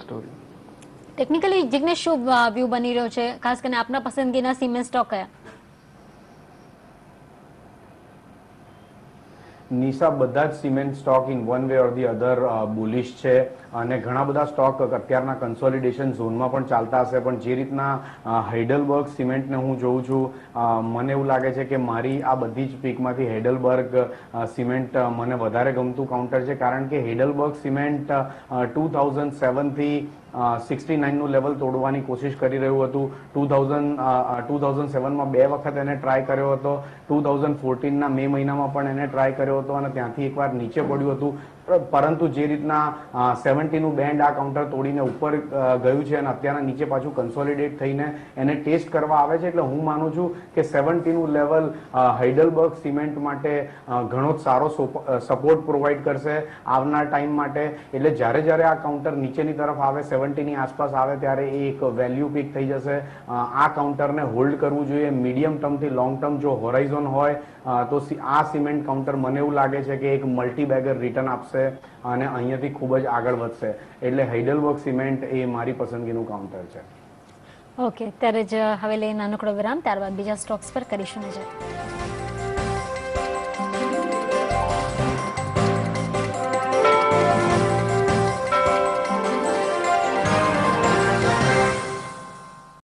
Story. Technically Jignesh શું view બની રહ્યો છે, ખાસ કરીને આપના પસંદગીના સિમેન્ટ સ્ટોક કયા? નિશા, બધા જ cement stock in one way or the other bullish છે અને ઘણા બધા સ્ટોક અત્યારના કન્સોલિડેશન ઝોનમાં પણ ચાલતા હશે, પણ જે રીતના હાઇડલબર્ગ સિમેન્ટને હું જોઉં છું, મને એવું લાગે છે કે મારી આ બધી જ પીકમાંથી હાઇડલબર્ગ સિમેન્ટ મને વધારે ગમતું કાઉન્ટર છે, કારણ કે હાઇડલબર્ગ સિમેન્ટ 2007થી 69નું લેવલ તોડવાની કોશિશ કરી રહ્યું હતું. 2007માં 2 વખત એને ટ્રાય કર્યો હતો. 2014ના મે મહિનામાં પણ એને ટ્રાય કર્યો હતો અને ત્યાંથી એકવાર નીચે પડ્યું હતું. પરંતુ જે રીતના 70નું બેન્ડ આ કાઉન્ટર તોડીને ઉપર ગયું છે અને અત્યારના નીચે પાછું કન્સોલિડેટ થઈને એને ટેસ્ટ કરવા આવે છે, એટલે હું માનું છું કે 70નું લેવલ હાઇડલબર્ગ સિમેન્ટ માટે ઘણો જ સારો સપોર્ટ પ્રોવાઈડ કરશે આવનાર ટાઈમ માટે. એટલે જ્યારે જ્યારે આ કાઉન્ટર નીચેની તરફ આવે, 70ની આસપાસ આવે, ત્યારે એ એક વેલ્યુ પીક થઈ જશે. આ કાઉન્ટરને હોલ્ડ કરવું જોઈએ મીડિયમ ટર્મથી લોંગ ટર્મ. જો હોરાઇઝોન હોય તો આ સિમેન્ટ કાઉન્ટર મને એવું લાગે છે કે એક મલ્ટી બેગર રિટર્ન આપશે અને અહીંયાથી ખૂબ જ આગળ વધશે. એટલે હાઇડલબર્ગ સિમેન્ટ એ મારી પસંદગીનું કાઉન્ટર છે. ઓકે, ત્યારે જ હવે લઈ નાનકડો વિરામ, ત્યારબાદ બીજા સ્ટોક્સ પર કરીશું નજર.